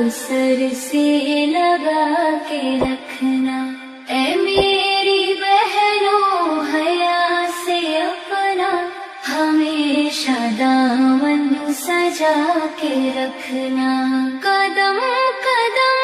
Sir से लगा के रखना। ऐ मेरी बहनों हया से अपना हमेशा दामन सजा के रखना। कदम कदम